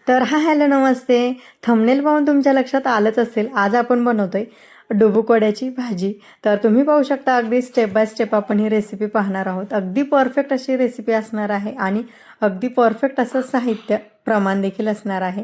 तर हॅलो नमस्ते. थंबनेल पाहून तुमच्या लक्षात आलंच असेल, आज आपण बनवतोय डुबुक वड्याची भाजी. तर तुम्ही पाहू शकता अगदी स्टेप बाय स्टेप आपण ही रेसिपी पाहणार आहोत. अगदी परफेक्ट अशी रेसिपी असणार आहे आणि अगदी परफेक्ट असं साहित्य प्रमाण देखील असणार आहे.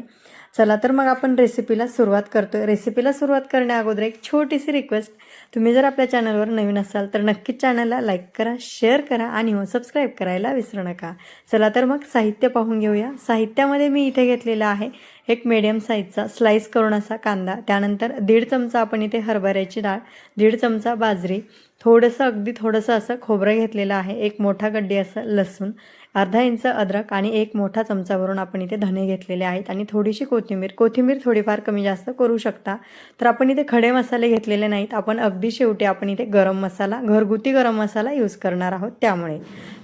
चला तर मग आपण रेसिपीला सुरुवात करतोय. रेसिपीला सुरुवात करण्या अगोदर एक छोटीशी रिक्वेस्ट, तुम्ही जर आपल्या चॅनलवर नवीन असाल तर नक्कीच चॅनलला लाईक करा, शेअर करा आणि सबस्क्राईब करायला विसरू नका. चला तर मग साहित्य पाहून घेऊया. साहित्यामध्ये मी इथे घेतलेला आहे एक मीडियम साईजचा स्लाइस करून असा कांदा, त्यानंतर 1.5 चमचा आपण इथे हरभऱ्याची डाळ, 1.5 चमचा बाजरी, थोडंसं अगदी थोडंसं असं खोबरं घेतलेलं आहे, एक मोठा गड्डी असं लसूण, अर्धा इंच अद्रक आणि एक मोठा चमचा भरून आपण इथे धने घेतलेले आहेत आणि थोडीशी कोथिंबीर थोडीफार कमी जास्त करू शकता. तर आपण इथे खडे मसाले घेतलेले नाहीत, आपण अगदी शेवटी आपण इथे गरम मसाला, घरगुती गरम मसाला यूज करणार आहोत. त्यामुळे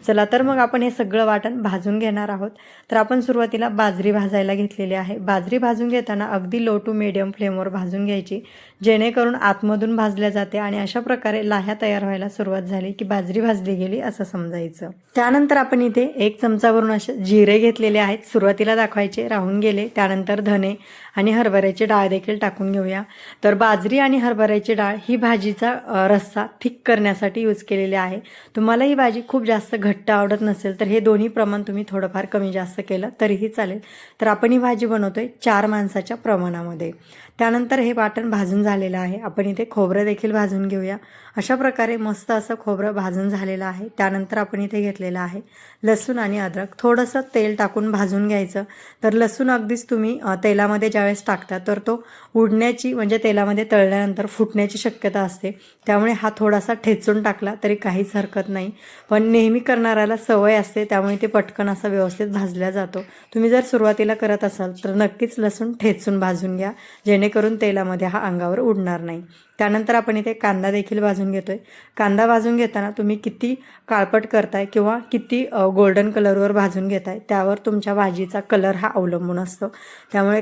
चला तर मग आपण हे सगळं वाटण भाजून घेणार आहोत. तर आपण सुरुवातीला बाजरी भाजायला घेतलेली आहे. बाजरी भाजून घेताना अगदी लो टू मीडियम फ्लेमवर भाजून घ्यायची, जेणेकरून आतमधून भाजल्या जाते आणि अशा प्रकारे लाह्या तयार व्हायला सुरुवात झाली की बाजरी भाजली गेली असं समजायचं. त्यानंतर आपण इथे 1 चमचा भरून असे जिरे घेतलेले आहेत, सुरुवातीला दाखवायचे राहून गेले. त्यानंतर धने आणि हरभऱ्याची डाळ देखील टाकून घेऊया. तर बाजरी आणि हरभऱ्याची डाळ ही भाजीचा रस्सा थिक करण्यासाठी यूज केलेली आहे. तुम्हाला ही भाजी खूप जास्त घट्ट आवडत नसेल तर हे दोन्ही प्रमाण तुम्ही थोडंफार कमी जास्त केलं तरीही चालेल. तर आपण ही भाजी बनवतोय 4 माणसाच्या प्रमाणामध्ये. त्यानंतर हे वाटण भाजून झालेलं आहे. आपण इथे खोबरं देखील भाजून घेऊया. अशा प्रकारे मस्त असं खोबरं भाजून झालेलं आहे. त्यानंतर आपण इथे घेतलेलं आहे लसूण आणि अद्रक, थोडंसं तेल टाकून भाजून घ्यायचं. तर लसूण अगदीच तुम्ही तेलामध्ये ज्यावेळेस टाकता तर तो उडण्याची म्हणजे तेलामध्ये तळल्यानंतर फुटण्याची शक्यता असते, त्यामुळे हा थोडासा ठेचून टाकला तरी काहीच हरकत नाही. पण नेहमी करणाऱ्याला सवय असते, त्यामुळे ते पटकन असा व्यवस्थित भाजला जातो. तुम्ही जर सुरुवातीला करत असाल तर नक्कीच लसूण ठेचून भाजून घ्या, जेणेकरून तेलामध्ये हा अंगावर उडणार नाही. त्यानंतर आपण इथे कांदा देखील भाजून घेतोय. कांदा भाजून घेताना तुम्ही किती काळपट करताय किंवा किती गोल्डन कलरवर भाजून घेताय त्यावर तुमच्या भाजीचा कलर हा अवलंबून असतो. त्यामुळे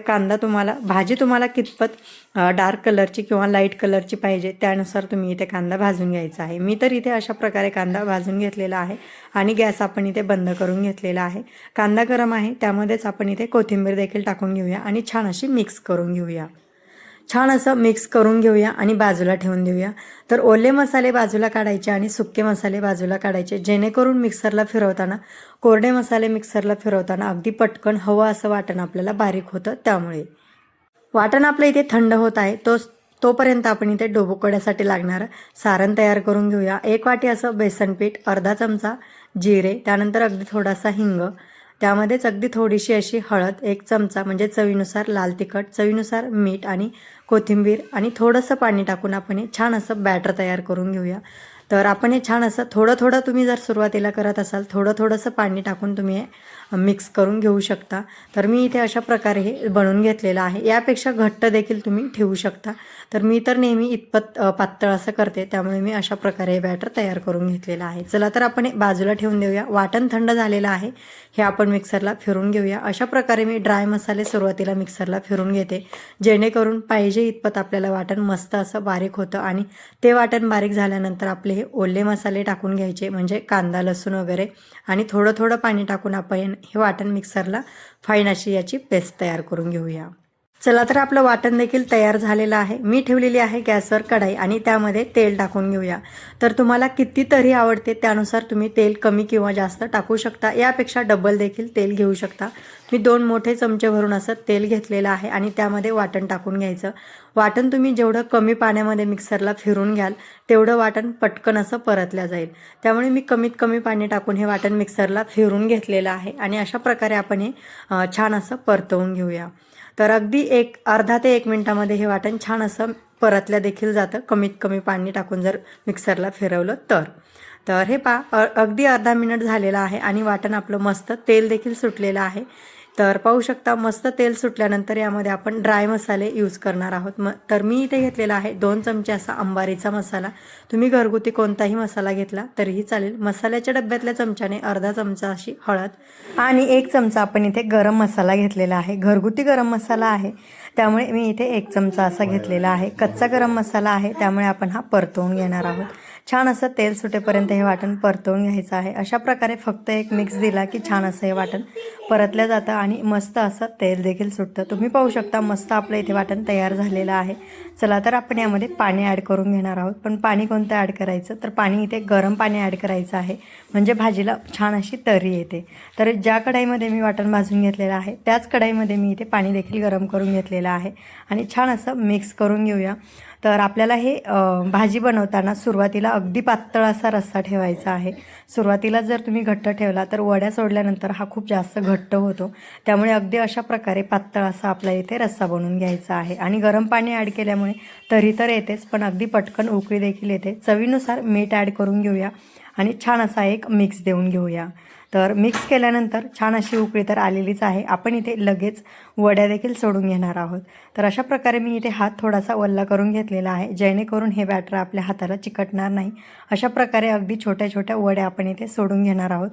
भाजी तुम्हाला कितपत डार्क कलरची किंवा लाईट कलरची पाहिजे त्यानुसार तुम्ही इथे कांदा भाजून घ्यायचा आहे. मी तर इथे अशा प्रकारे कांदा भाजून घेतलेला आहे आणि गॅस आपण इथे बंद करून घेतलेला आहे. कांदा गरम आहे त्यामध्येच आपण इथे कोथिंबीर देखील टाकून घेऊया आणि छान अशी मिक्स करून घेऊया. छान असं मिक्स करून घेऊया आणि बाजूला ठेवून देऊया. तर ओले मसाले बाजूला काढायचे आणि सुके मसाले बाजूला काढायचे, जेणेकरून मिक्सरला फिरवताना, कोरडे मसाले मिक्सरला फिरवताना अगदी पटकन हवं असं वाटण आपल्याला बारीक होतं. त्यामुळे वाटण आपलं इथे थंड होत आहे तोपर्यंत आपण इथे डुबुक वड्यासाठी लागणारं सारण तयार करून घेऊया. 1 वाटी असं बेसन पीठ, अर्धा चमचा जिरे, त्यानंतर अगदी थोडासा हिंग, त्यामध्येच अगदी थोडीशी अशी हळद, 1 चमचा म्हणजे चवीनुसार लाल तिखट, चवीनुसार मीठ आणि कोथिंबीर आणि थोडंसं पाणी टाकून आपण हे छान असं बॅटर तयार करून घेऊया. तर आपण हे छान असं थोडं तुम्ही जर सुरुवातीला करत असाल थोडंसं पाणी टाकून तुम्ही हे मिक्स करून घेऊ शकता. तर मी इथे अशा प्रकारे हे बनवून घेतलेलं आहे. यापेक्षा घट्ट देखील तुम्ही ठेवू शकता. तर मी तर नेहमी इतपत पातळ असं करते, त्यामुळे मी अशा प्रकारे हे बॅटर तयार करून घेतलेलं आहे. चला तर आपण हे बाजूला ठेवून देऊया. वाटण थंड झालेलं आहे, हे आपण मिक्सरला फिरून घेऊया. अशा प्रकारे मी ड्राय मसाले सुरुवातीला मिक्सरला फिरून घेते, जेणेकरून पाहिजे इतपत आपल्याला वाटण मस्त असं बारीक होतं. आणि ते वाटण बारीक झाल्यानंतर आपले हे ओले मसाले टाकून घ्यायचे, म्हणजे कांदा लसूण वगैरे, आणि थोडं पाणी टाकून आपण हे वाटण मिक्सरला फाईन अशी याची पेस्ट तयार करून घेऊया. चला तर आपलं वाटण देखील तयार झालेलं आहे. मी ठेवलेली आहे गॅसवर कढाई आणि त्यामध्ये तेल टाकून घेऊया. तर तुम्हाला किती तरी आवडते त्यानुसार तुम्ही तेल कमी किंवा जास्त टाकू शकता, यापेक्षा डबल देखील तेल घेऊ शकता. मी 2 मोठे चमचे भरून असं तेल घेतलेलं आहे आणि त्यामध्ये वाटण टाकून घ्यायचं. वाटण तुम्ही जेवढं कमी पाण्यामध्ये मिक्सरला फिरून घ्याल तेवढं वाटण पटकन असं परतल्या जाईल. त्यामुळे मी कमीत कमी पाणी टाकून हे वाटण मिक्सरला फिरून घेतलेलं आहे आणि अशा प्रकारे आपण हे छान असं परतवून घेऊया. तर अगदी अर्धा ते 1 मिनिटामध्ये हे वाटण छान असं परतल्या देखील जातं, कमीत कमी पाणी टाकून जर मिक्सरला फिरवलं तर हे अगदी अर्धा मिनिट झालेला आहे आणि वाटण आपलं मस्त तेल देखील सुटलेलं आहे. तर पाहू शकता मस्त तेल सुटल्यानंतर यामध्ये आपण ड्राय मसाले यूज करणार आहोत. तर मी इथे घेतलेला आहे 2 चमचे असा अंबारीचा मसाला. तुम्ही घरगुती कोणताही मसाला घेतला तरीही चालेल. मसाल्याच्या डब्यातल्या चमच्याने अर्धा चमचा अशी हळद आणि 1 चमचा आपण इथे गरम मसाला घेतलेला आहे. घरगुती गरम मसाला आहे त्यामुळे मी इथे 1 चमचा असा घेतलेला आहे. कच्चा गरम मसाला आहे त्यामुळे आपण हा परतवून घेणार आहोत. छान असं तेल सुटेपर्यंत हे वाटण परतवून घ्यायचं आहे। अशा प्रकारे फक्त एक मिक्स दिला की छान असं हे वाटण परतलं जातं आणि मस्त असं तेल देखील सुटतं। तुम्ही पाहू शकता मस्त आपलं इथे वाटण तयार झालेलं आहे। चला तर आपण यामध्ये पाणी ॲड करून घेणार आहोत। पण पाणी कोणतं ॲड करायचं तर पाणी इथे गरम पाणी ॲड करायचं आहे, म्हणजे भाजीला छान अशी तर्री येते। तर ज्या कढईमध्ये मी वाटण भाजून घेतलेलं आहे त्याच कढईमध्ये मी इथे पाणी देखील गरम करून घेतलेलं आहे आणि छान असं मिक्स करून घेऊया। तर आपल्याला हे भाजी बनवताना सुरुवातीला अगदी पातळ असा रस्सा ठेवायचा आहे। सुरुवातीला जर तुम्ही घट्ट ठेवला तर वड्या सोडल्यानंतर हा खूप जास्त घट्ट होतो, त्यामुळे अगदी अशा प्रकारे पातळ असा आपला इथे रस्सा बनवून घ्यायचा आहे। आणि गरम पाणी ॲड केल्यामुळे तरी तर येतेच, पण अगदी पटकन उकळी देखील येते। चवीनुसार मीठ ॲड करून घेऊया आणि छान असा एक मिक्स देऊन घेऊया। तर मिक्स केल्यानंतर छान अशी उकळी तर आलेलीच आहे। आपण इथे लगेच वड्या देखील सोडून घेणार आहोत। तर अशा प्रकारे मी इथे हात थोडासा वल्ला करून घेतलेला आहे, जेणेकरून हे बॅटर आपल्या हाताला चिकटणार नाही। अशा प्रकारे अगदी छोट्या छोट्या वड्या आपण इथे सोडून घेणार आहोत।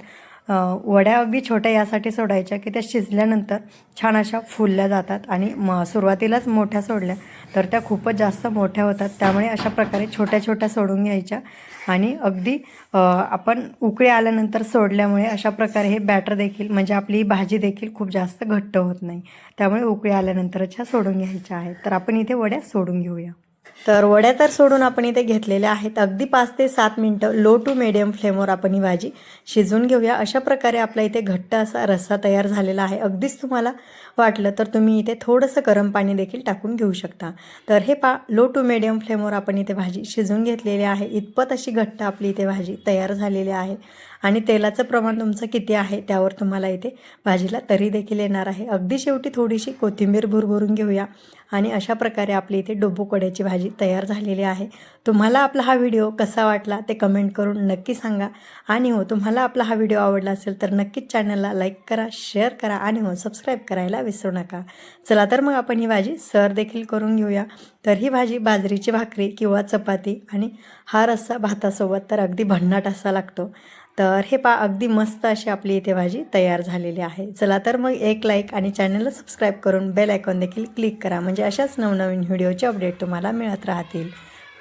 वड्या अगदी छोट्या यासाठी सोडायच्या की त्या शिजल्यानंतर छान अशा फुलल्या जातात आणि सुरुवातीलाच मोठ्या सोडल्या तर त्या खूपच जास्त मोठ्या होतात। त्यामुळे अशा प्रकारे छोट्या छोट्या सोडून घ्यायच्या आणि अगदी आपण उकळी आल्यानंतर सोडल्यामुळे अशा प्रकारे हे बॅटर देखील म्हणजे आपली भाजी देखील खूप जास्त घट्ट होत नाही। त्यामुळे उकळी आल्यानंतरच ह्या सोडून घ्यायच्या आहेत। तर आपण इथे वड्या सोडून घेऊया। तर वड्या तर सोडून आपण इथे घेतलेल्या आहेत। अगदी 5 ते 7 मिनटं लो टू मीडियम फ्लेमवर आपण ही भाजी शिजवून घेऊया। अशा प्रकारे आपला इथे घट्ट असा रस्सा तयार झालेला आहे। अगदीच तुम्हाला वाटलं तर तुम्ही इथे थोडंसं गरम पाणी देखील टाकून घेऊ शकता। तर हे लो टू मीडियम फ्लेमवर आपण इथे भाजी शिजवून घेतलेली आहे। इतपत अशी घट्ट आपली इथे भाजी तयार झालेली आहे आणि तेलाचं प्रमाण तुमचं किती आहे त्यावर तुम्हाला इथे भाजीला तरी देखील येणार आहे। अगदी शेवटी थोडीशी कोथिंबीर भुरभरून घेऊया आणि अशा प्रकारे आपली इथे डोबूकोड्याची भाजी तयार झालेली आहे। तुम्हाला आपला हा व्हिडिओ कसा वाटला ते कमेंट करून नक्की सांगा आणि हो तुम्हाला आपला हा व्हिडिओ आवडला असेल तर नक्कीच चॅनलला लाईक करा, शेअर करा आणि हो सबस्क्राईब करायला विसरू नका। चला तर मग आपण ही भाजी सर्व देखील करून घेऊया। तर ही भाजी बाजरीची भाकरी किंवा चपाती आणि हा रस्सा भातासोबत तर अगदी भन्नाट असा लागतो। तर हे अगदी मस्त अशी आपली इथे भाजी तयार झालेली आहे। चला तर मग एक लाईक आणि चॅनलला सबस्क्राईब करून बेल आयकॉन देखील क्लिक करा, म्हणजे अशाच नवनवीन व्हिडिओचे अपडेट तुम्हाला मिळत राहतील।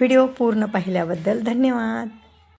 व्हिडिओ पूर्ण पाहिल्याबद्दल धन्यवाद।